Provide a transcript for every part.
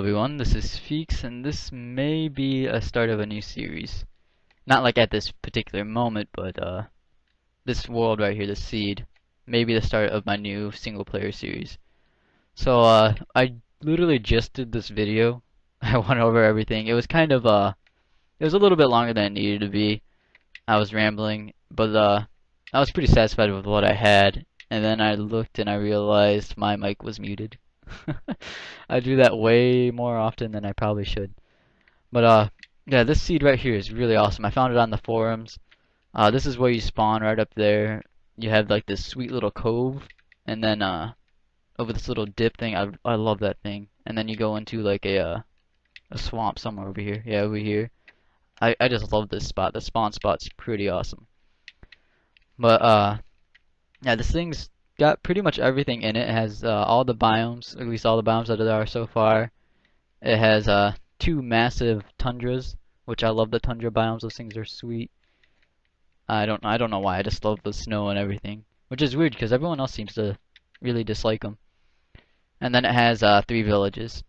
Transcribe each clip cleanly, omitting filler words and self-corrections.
everyone, this is Feeks, and this may be a start of a new series. Not like at this particular moment, but this world right here, the seed, may be the start of my new single player series. So I literally just did this video. I went over everything. It was kind of it was a little bit longer than it needed to be. I was rambling, but I was pretty satisfied with what I had. And then I looked and I realized my mic was muted. I do that way more often than I probably should. But yeah, this seed right here is really awesome. I found it on the forums. This is where you spawn right up there. You have like this sweet little cove, and then over this little dip thing. I love that thing. And then you go into like a swamp somewhere over here. Yeah, over here. I just love this spot. The spawn spot's pretty awesome. But yeah, this thing's got pretty much everything in it. It has all the biomes, at least all the biomes that there are so far. It has two massive tundras, which I love the tundra biomes. Those things are sweet. I don't know why. I just love the snow and everything, which is weird because everyone else seems to really dislike them. And then it has three villages,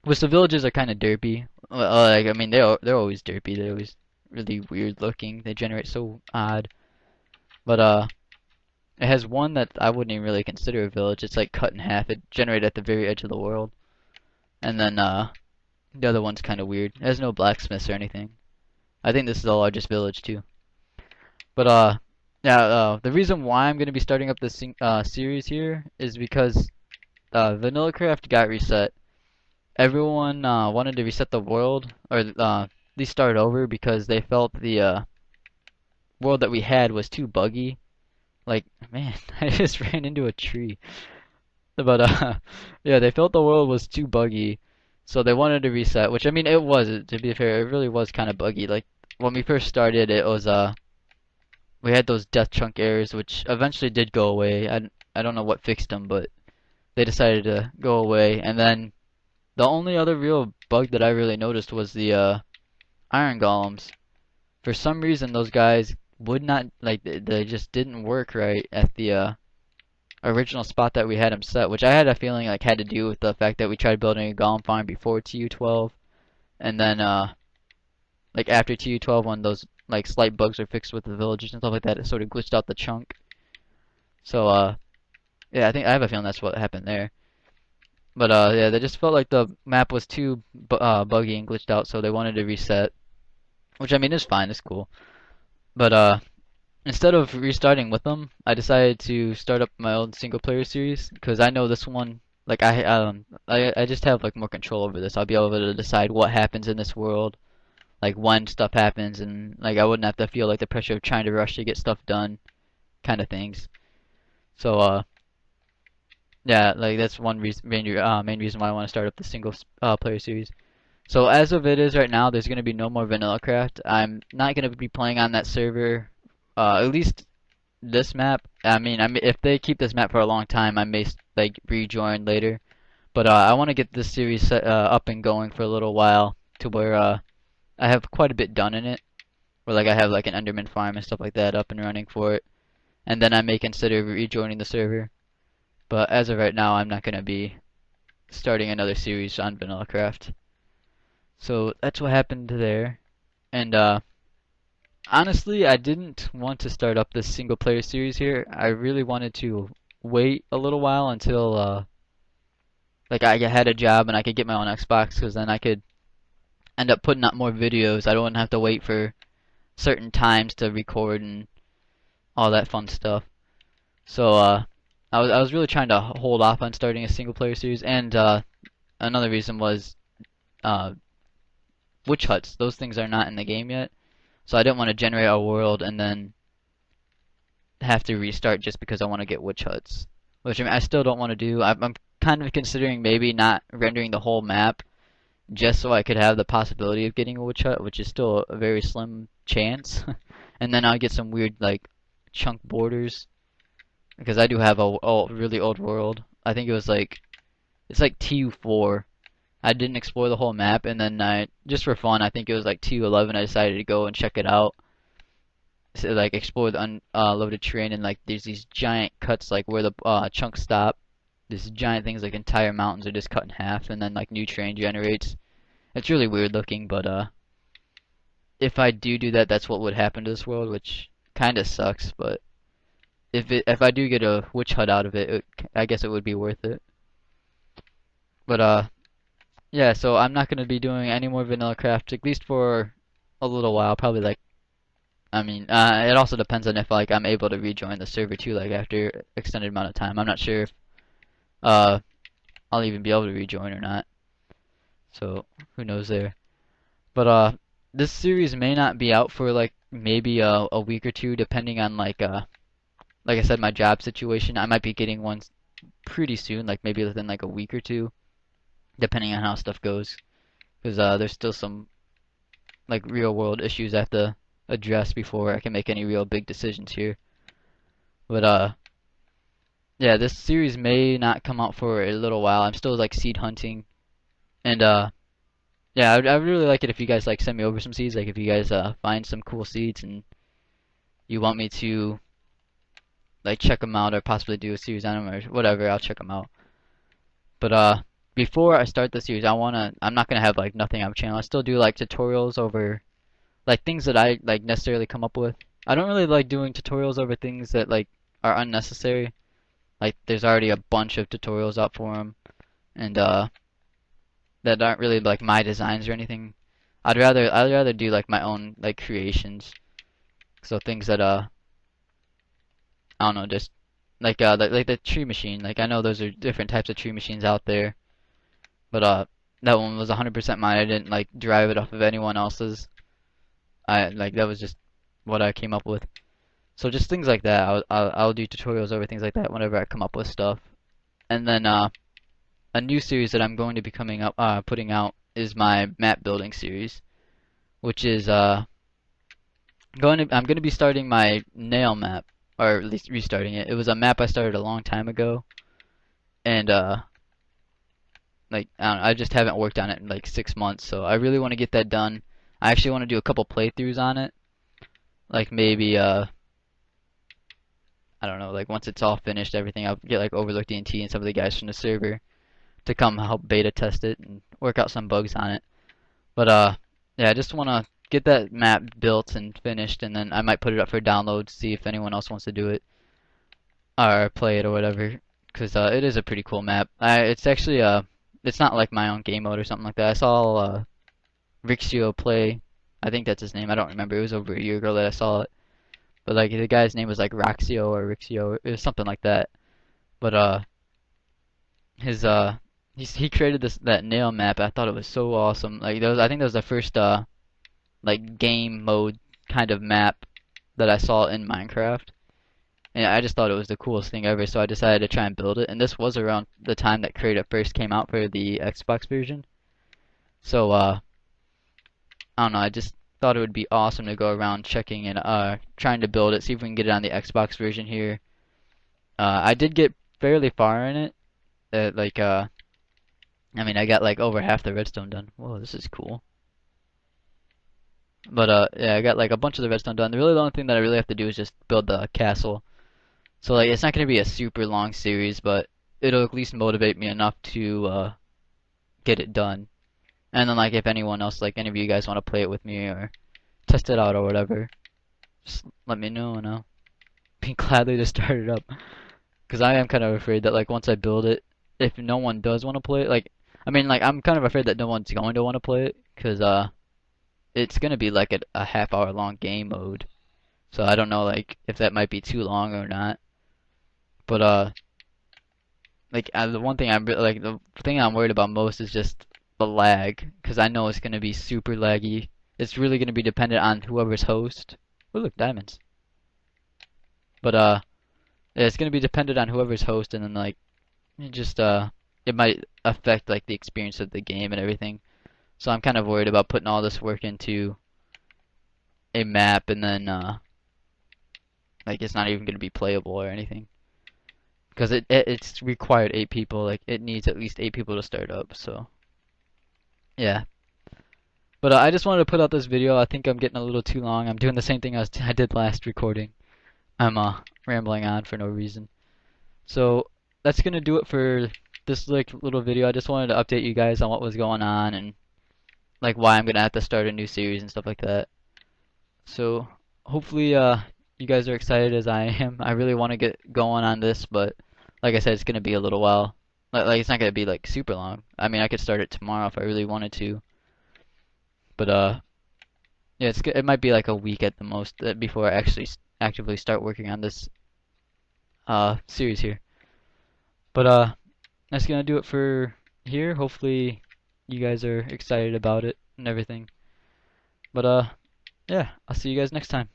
which the villages are kind of derpy. Like I mean, they're always derpy. They're always really weird looking. They generate so odd. But it has one that I wouldn't even really consider a village. It's like cut in half. It generated at the very edge of the world. And then the other one's kind of weird. It has no blacksmiths or anything. I think this is the largest village too. But yeah, the reason why I'm going to be starting up this series here is because VanillaCraft got reset. Everyone wanted to reset the world, or at least start over, because they felt the world that we had was too buggy. Like, man, I just ran into a tree. But yeah, they felt the world was too buggy, so they wanted to reset. Which I mean, it was. To be fair, it really was kind of buggy. Like when we first started, it was we had those death chunk errors, which eventually did go away. I don't know what fixed them, but they decided to go away. And then the only other real bug that I really noticed was the iron golems. For some reason, those guys would not, like, they just didn't work right at the original spot that we had them set, which I had a feeling like had to do with the fact that we tried building a golem farm before TU12, and then like after TU12, when those like slight bugs are fixed with the villagers and stuff like that, it sort of glitched out the chunk. So yeah, I have a feeling that's what happened there. But yeah, they just felt like the map was too buggy and glitched out, so they wanted to reset, which I mean is fine, it's cool. But instead of restarting with them, I decided to start up my own single player series because I know this one, like I just have like more control over this. I'll be able to decide what happens in this world, like when stuff happens, and like I wouldn't have to feel like the pressure of trying to rush to get stuff done, kind of things. So yeah, like that's one reason, main reason why I want to start up the single player series. So as of it is right now, there's going to be no more VanillaCraft. I'm not going to be playing on that server, at least this map. I mean, if they keep this map for a long time, I may like rejoin later. But I want to get this series up and going for a little while to where I have quite a bit done in it. Where like I have like an Enderman farm and stuff like that up and running for it. And then I may consider rejoining the server. But as of right now, I'm not going to be starting another series on VanillaCraft. So that's what happened there. And honestly, I didn't want to start up this single player series here. I really wanted to wait a little while until like I had a job and I could get my own Xbox, because then I could end up putting out more videos. I don't have to wait for certain times to record and all that fun stuff. So I was really trying to hold off on starting a single player series, and another reason was witch huts. Those things are not in the game yet, so I didn't want to generate a world and then have to restart just because I want to get witch huts, which I still don't want to do. I'm kind of considering maybe not rendering the whole map just so I could have the possibility of getting a witch hut, which is still a very slim chance. And then I'll get some weird like chunk borders, because I do have a really old world. I think it's like TU4. I didn't explore the whole map, and then just for fun, I think it was like TU11, I decided to go and check it out. So, like, explore the unloaded terrain, and like there's these giant cuts like where the chunks stop, This giant things like entire mountains are just cut in half, and then like new terrain generates. It's really weird looking, but if I do that, that's what would happen to this world, which kind of sucks. But if I do get a witch hut out of it, I guess it would be worth it. But yeah. So I'm not gonna be doing any more vanilla craft, at least for a little while. Probably like, I mean, it also depends on if like I'm able to rejoin the server too, like after extended amount of time. I'm not sure if uh I'll even be able to rejoin or not. So who knows there. But this series may not be out for like maybe a week or two, depending on like I said, my job situation. I might be getting one pretty soon, like maybe within like a week or two, depending on how stuff goes. Because there's still some like real world issues I have to address before I can make any real big decisions here. But yeah, this series may not come out for a little while. I'm still like seed hunting, and yeah, I'd really like it if you guys like send me over some seeds. Like if you guys find some cool seeds and you want me to like check them out or possibly do a series on them or whatever, I'll check them out. But before I start the series, I'm not gonna have like nothing on my channel. I still do like tutorials over like things that I like necessarily come up with. I don't really like doing tutorials over things that like are unnecessary. Like there's already a bunch of tutorials out for them, and that aren't really like my designs or anything. I'd rather do like my own like creations. So things that I don't know, just like the tree machine. Like I know those are different types of tree machines out there, but that one was 100% mine. I didn't like derive it off of anyone else's. I like that was just what I came up with. So just things like that. I'll do tutorials over things like that whenever I come up with stuff. And then a new series that I'm going to be putting out is my map building series, which is I'm going to be starting my nail map, or at least restarting it. It was a map I started a long time ago, and like I don't know, I just haven't worked on it in like 6 months, so I really want to get that done. I actually want to do a couple playthroughs on it, like maybe I don't know, like once it's all finished, everything, I'll get like Overlook DNT and some of the guys from the server to come help beta test it and work out some bugs on it. But yeah, I just want to get that map built and finished, and then I might put it up for download, see if anyone else wants to do it or play it or whatever. Because it is a pretty cool map. It's actually it's not like my own game mode or something like that. I saw Rixio play. I think that's his name. I don't remember. It was over a year ago that I saw it. But like the guy's name was like Roxio or Rixio. It was something like that. But his he created that nail map. I thought it was so awesome. Like I think that was the first like game mode kind of map that I saw in Minecraft. And I just thought it was the coolest thing ever, so I decided to try and build it. And this was around the time that Creative first came out for the Xbox version. So I don't know, I just thought it would be awesome to go around checking and trying to build it, see if we can get it on the Xbox version here. I did get fairly far in it. I mean, I got like over half the redstone done. Whoa, this is cool. But yeah, I got like a bunch of the redstone done. Really, the only thing that I really have to do is just build the castle. So like, it's not gonna be a super long series, but it'll at least motivate me enough to get it done. And then like, if anyone else, like any of you guys want to play it with me or test it out or whatever, just let me know and I'll be gladly to start it up. Because I am kind of afraid that like once I build it, if no one does want to play it, like I mean like I'm kind of afraid that no one's going to want to play it because it's gonna be like a half-hour long game mode. So I don't know like if that might be too long or not. But like the one thing the thing I'm worried about most is just the lag because I know it's gonna be super laggy. It's really gonna be dependent on whoever's host. Oh look, diamonds. But yeah, it's gonna be dependent on whoever's host, and then like it might affect like the experience of the game and everything. So I'm kind of worried about putting all this work into a map and then like it's not even gonna be playable or anything. Because it's required 8 people, like it needs at least 8 people to start up, so yeah. But I just wanted to put out this video. I think I'm getting a little too long. I'm doing the same thing I did last recording. I'm rambling on for no reason. So that's gonna do it for this like little video. I just wanted to update you guys on what was going on and like why I'm gonna have to start a new series and stuff like that. So hopefully you guys are excited as I am. I really want to get going on this, but like I said, it's gonna be a little while. Like it's not gonna be like super long. I mean, I could start it tomorrow if I really wanted to, but yeah, it might be like a week at the most before I actually actively start working on this series here. But that's gonna do it for here. Hopefully you guys are excited about it and everything. But yeah, I'll see you guys next time.